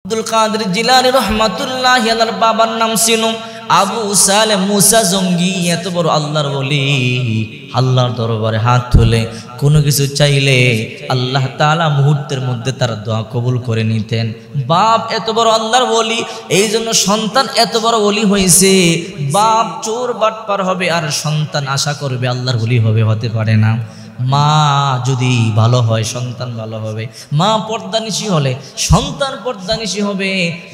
আব্দুল কাদের জিলানী রহমাতুল্লাহি আলাইহির বাবার নাম ছিল আবু সালেম মুসা জঙ্গি। এত বড় আল্লাহর ওলি, আল্লাহর দরবারে হাত তুলে কোনো কিছু চাইলে আল্লাহ তাআলা মুহূর্তের মধ্যে তার দোয়া কবুল করে নিতেন। বাপ এত বড় আল্লাহর ওলি, এই জন্য সন্তান এত বড় ওলি হয়েছে। বাপ চোর বাটপার হবে আর সন্তান আশা করবে আল্লাহর ওলি হবে, হতে পারে না। মা যদি ভালো হয় সন্তান ভালো হবে, মা পর্দানিশী হলে সন্তান পর্দানিশী হবে।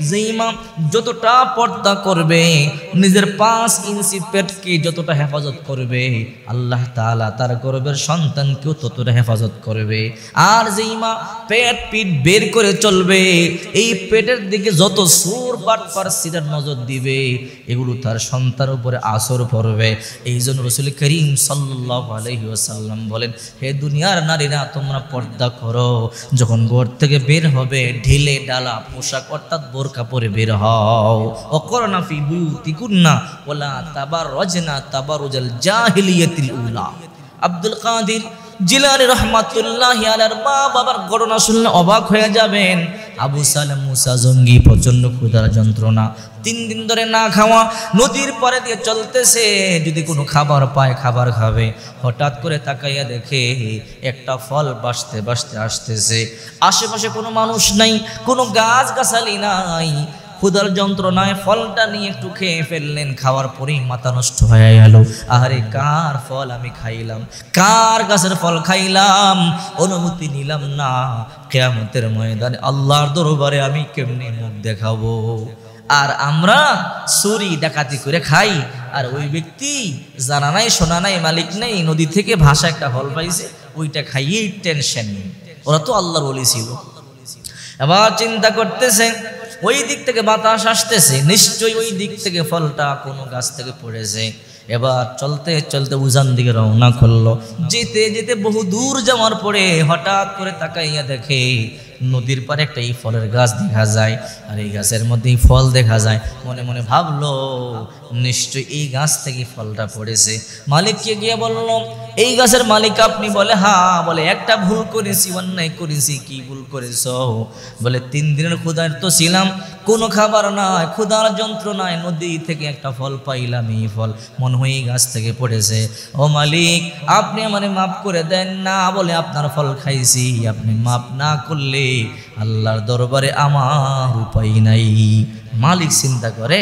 যেই মা যতটা পর্দা করবে, নিজের 5 ইঞ্চি পেটকে যতটা হেফাজত করবে, আল্লাহ তাআলা তার গর্ভের সন্তানকেও ততটা হেফাজত করবে। আর যেই মা পেট পিট বের করে চলবে, এই পেটের দিকে যত সুর বাটপার সিটার নজর দিবে, এগুলো তার সন্তানের উপরে আসর পড়বে। এই জন্য রাসূল করিম সাল্লাল্লাহু আলাইহি ওয়াসাল্লাম বলেন, হে দুনিয়ার নারীরা, তোমরা পর্দা করো। যখন ঘর থেকে বের হবে ঢিলে ডালা পোশাক অর্থাৎ বোরকা পরে বের হও। ওয়াকরনা ফি বুয়ুতিকুন্না ওয়ালা তাবাররাজনা তাবারুজাল জাহিলিয়াতিল উলা। আব্দুল কাদের জিলানী রহমাতুল্লাহি আলাইহির মা বাবার ঘটনা শুনলে অবাক হয়ে যাবেন। আবু সালেম মুসা জঙ্গি, প্রচন্ড ক্ষুধার যন্ত্রণা, 3 দিন ধরে না খাওয়া, নদীর পাড়ে দিয়ে চলতেছে, যদি কোনো খাবার পায় খাবার খাবে। হঠাৎ করে তাকাইয়া দেখে একটা ফল বাসতে বাসতে আসতেছে, আশেপাশে কোনো মানুষ নাই, কোনো গাছ গাছালি নাই। ক্ষুধার যন্ত্রণায় ফলটা নিয়ে একটু খেয়ে ফেললেন, খাওয়ার পরেই মাথা নষ্ট হয়ে গেল। আরে কার ফল আমি খাইলাম, কার গাছের ফল খাইলাম, অনুমতি নিলাম না। কিয়ামতের ময়দানে আল্লাহর দরবারে আমি কেমনে মুখ দেখাবো? আর আমরা চুরি ডাকাতি করে খাই, আর ওই ব্যক্তি জানা নাই শোনা নাই মালিক নেই, নদী থেকে ভাষা একটা ফল পাইছে, ওইটা খাইয়েই টেনশন। ওরা তো আল্লাহর ওলি ছিল। এবার চিন্তা করতেছে, ওই দিক থেকে বাতাস আসতেছে, নিশ্চয়ই ওই দিক থেকে ফলটা কোনো গাছ থেকে পড়েছে। এবার চলতে চলতে উজান দিকে রওনা করলো। যেতে যেতে বহু দূর যাওয়ার পরে হঠাৎ করে তাকাইয়া দেখে নদীর পারে একটা এই ফলের গাছ দেখা যায়, আর এই গাছের মধ্যে ফল দেখা যায়। মনে মনে ভাবলো, নিশ্চয়ই এই গাছ থেকে ফলটা পড়েছে। মালিককে গিয়ে বলল, এই গাছের মালিক আপনি? বলে হ্যাঁ। বলে একটা ভুল করেছি, অন্যায় করেছি। কি ভুল করেছ? বলে 3 দিনের ক্ষুধার তো ছিলাম, কোনো খাবার নাই, ক্ষুধার যন্ত্রণায় নদী থেকে একটা ফল পাইলাম, এই ফল মনে হয় এই গাছ থেকে পড়েছে। ও মালিক, আপনি আমারে মাফ করে দেন না। বলে আপনার ফল খাইছি, আপনি মাফ না করলে আল্লাহর দরবারে আমার উপায় নাই। মালিক চিন্তা করে,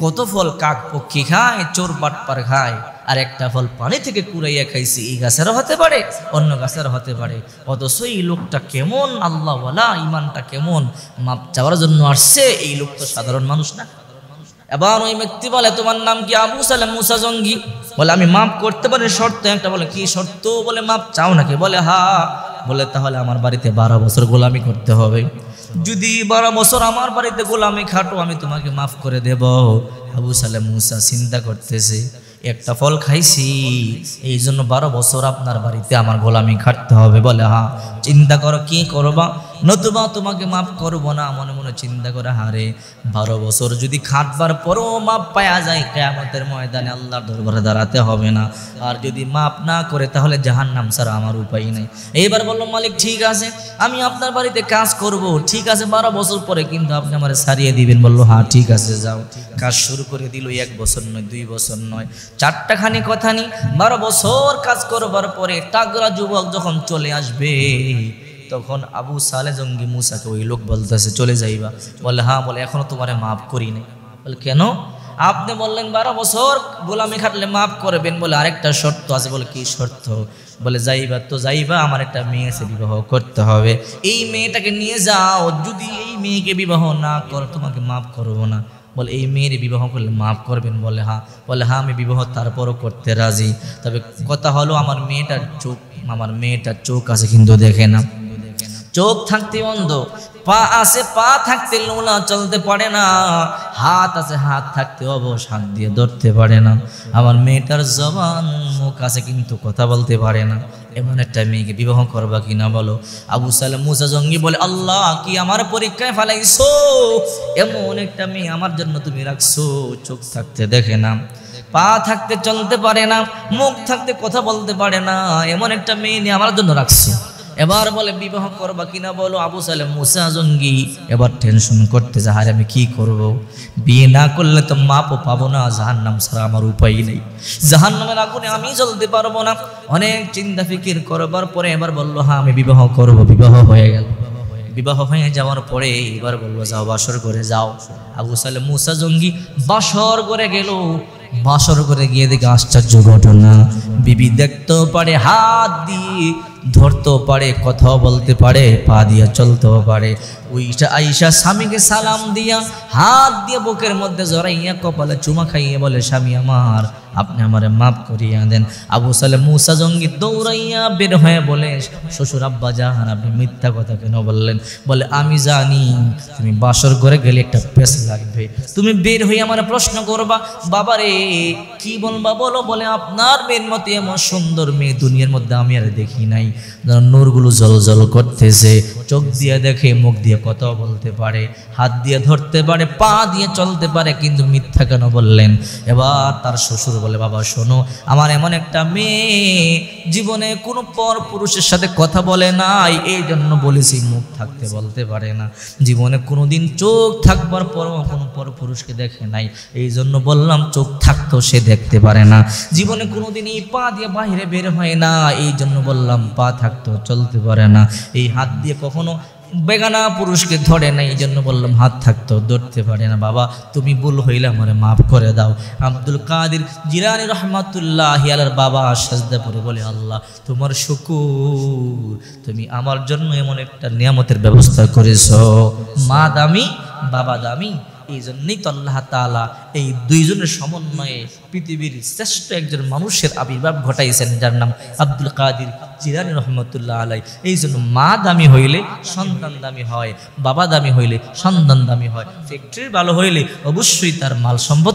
কত ফল কাক পক্ষী খায়, চোর বাটপার খায়, আর একটা ফল পানি থেকে কুড়াইয়া খাইছি, এই গাছেরও হতে পারে, অন্য গাছেরও হতে পারে। অথচ এই লোকটা কেমন আল্লাহওয়ালা, ইমানটা কেমন, মাপ চাওয়ার জন্য আসছে। এই লোক তো সাধারণ মানুষ না। এবার ওই ব্যক্তি বলে, তোমার নাম কি? আবু সালেম মুসা জঙ্গি। বলে আমি মাফ করতে পারি, শর্ত একটা। বলে কি শর্ত? বলে মাপ চাও নাকি? বলে হ্যাঁ। বলে তাহলে আমার বাড়িতে 12 বছর গোলামি করতে হবে। যদি 12 বছর আমার বাড়িতে গোলামি খাটো, আমি তোমাকে মাফ করে দেব। আবু সালেম মুসা চিন্তা করতেছে, একটা ফল খাইছি, এই জন্য 12 বছর আপনার বাড়িতে আমার গোলামি খাটতে হবে। বলে হ্যাঁ। চিন্তা করো কি করবা, নতুবা তোমাকে মাফ করবো না। মনে মনে চিন্তা করে, হারে 12 বছর যদি খাটবার পরও মাপ পাওয়া যায়, কিয়ামতের ময়দানে আল্লাহর দরবারে দাঁড়াতে হবে না। আর যদি মাপ না করে তাহলে জাহান্নাম ছাড়া আমার উপায় নেই। এইবার বলল, মালিক ঠিক আছে, আমি আপনার বাড়িতে কাজ করব, ঠিক আছে, 12 বছর পরে কিন্তু আপনি আমারে ছাড়িয়ে দিবেন। বললো হ্যাঁ ঠিক আছে, যাও। কাজ শুরু করে দিল। 1 বছর নয়, 2 বছর নয়, 4টা খানি কথা নি। 12 বছর কাজ করবার পরে তাগড়া যুবক যখন চলে আসবে, তখন আবু সালে জঙ্গি মুসাকে ওই লোক বলতেছে, চলে যাইবা? বলে হ্যাঁ। বলে এখনো তোমারে মাফ করি নাই। বলে কেন? আপনি বললেন 12 বছর গোলামি খাটলে মাফ করবেন। বলে আরেকটা শর্ত আছে। বলে কি শর্ত? বলে যাইবা তো যাইবা, আমার একটা মেয়ে আছে, বিবাহ করতে হবে। এই মেয়েটাকে নিয়ে যাও, যদি এই মেয়েকে বিবাহ না করো তোমাকে মাফ করবো না। বলে এই মেয়ের বিবাহ করলে মাফ করবেন? বলে হ্যাঁ। বলে হ্যাঁ, আমি বিবাহ তারপরও করতে রাজি, তবে কথা হলো আমার মেয়েটার চোখ আছে কিন্তু দেখে না। চোখ থাকতে অন্ধ, পা আছে পা থাকতে লোলা, চলতে পারে না। হাত আছে হাত থাকতে অবশ, হাত দিয়ে ধরতে পারে না। আমার মেয়েটার জবান মুখ আছে কিন্তু কথা বলতে পারে না। এমন একটা মেয়েকে বিবাহ করবা কিনা বলো? আবু সালেম মুসা জঙ্গি বলে, আল্লাহ কি আমার পরীক্ষায় ফেলাইছো? এমন একটা মেয়ে আমার জন্য তুমি রাখছো, চোখ থাকতে দেখে না, পা থাকতে চলতে পারে না, মুখ থাকতে কথা বলতে পারে না, এমন একটা মেয়ে নিয়ে আমার জন্য রাখছো। এবার বলে বিবাহ করবা কিনা বলো। আবু সালেহ মুসা জঙ্গি এবার টেনশন করতেছে, হারে আমি কি করব, বিয়ে না করলে তো মাপও পাবো না, জাহান্নাম ছাড়া আমার উপায় নেই, জাহান্নামের আগুনে আমি জ্বলতে পারবো না। অনেক চিন্তা ফিকির করবার পরে এবার বললো হ্যাঁ আমি বিবাহ করব। বিবাহ হয়ে গেল। বিবাহ হয়ে যাওয়ার পরে এবার বললো যাও বাসর করে যাও। আবু সালেহ মুসা জঙ্গি বাসর করে গেল। বাসর করে গিয়ে দেখে আশ্চর্য ঘটনা, বিবি দেখতেও পারে, হাত দিয়ে ধরতেও পারে, কথাও বলতে পারে, পা দিয়ে চলতেও পারে। ওইটা আয়েশা স্বামীকে সালাম দিয়া হাত দিয়ে বুকের মধ্যে জড়াইয়া কপালে চুমা খাইয়ে বলে, স্বামী আমার, আপনি আমারে মাফ করিয়া দেন। আবু সালেহ মুসা জঙ্গি দৌড়াইয়া বের হয়ে বলে, শ্বশুর আব্বা জান আপনি মিথ্যা কথা কেন বললেন? বলে আমি জানি তুমি বাসর করে গেলে একটা পেশ লাগবে, তুমি বের হয়ে আমার প্রশ্ন করবা, বাবারে কি বলবা বলো। বলে আপনার মেয়ের মতো এমন সুন্দর মেয়ে দুনিয়ার মধ্যে আমি আর দেখি নাই, নূরগুলো জল জল করতেছে, চোখ দিয়ে দেখে, মুখ দিয়ে কথা বলতে পারে, হাত দিয়ে ধরতে পারে, পা দিয়ে চলতে পারে, কিন্তু মিথ্যা কেন বললেন? এবার তার শ্বশুর বলে, বাবা শোনো, আমার এমন একটা মেয়ে জীবনে কোনো পর পুরুষের সাথে কথা বলে নাই, এই জন্য বলেছি মুখ থাকতে বলতে পারে না, জীবনে কোনোদিন চোখ থাকবার পরও কোনো পর পুরুষকে দেখে নাই, এই জন্য বললাম চোখ থাকতেও সে দেখতে পারে না, জীবনে কোনোদিন এই পা দিয়ে বাইরে বের হয় না, এই জন্য বললাম পা থাকতেও চলতে পারে না, এই হাত দিয়ে কখনো বেগানা পুরুষকে ধরে না, এই জন্য বললাম হাত থাকতেও ধরতে পারে না। বাবা তুমি ভুল হইলে আমারে মাফ করে দাও। আব্দুল কাদের জিলানী রাহমাতুল্লাহি আলাইহির বাবা সাজদা পড়ে বলে, আল্লাহ তোমার শুকর, তুমি আমার জন্য এমন একটা নিয়ামতের ব্যবস্থা করেছো, মা দামি বাবা দামি, এই জন্যই তো আল্লাহ তাআলা এই দুইজনের সমন্বয়ে পৃথিবীর শ্রেষ্ঠ একজন মানুষের আবির্ভাব ঘটাইছেন, যার নাম আব্দুল কাদের জিলানী রহমতুল্লাহ আলাই। এই জন্য মা দামি হইলে সন্তান দামি হয়, বাবা দামি হইলে সন্তান দামি হয়, ফ্যাক্টরি ভালো হইলে অবশ্যই তার মাল সম্পদ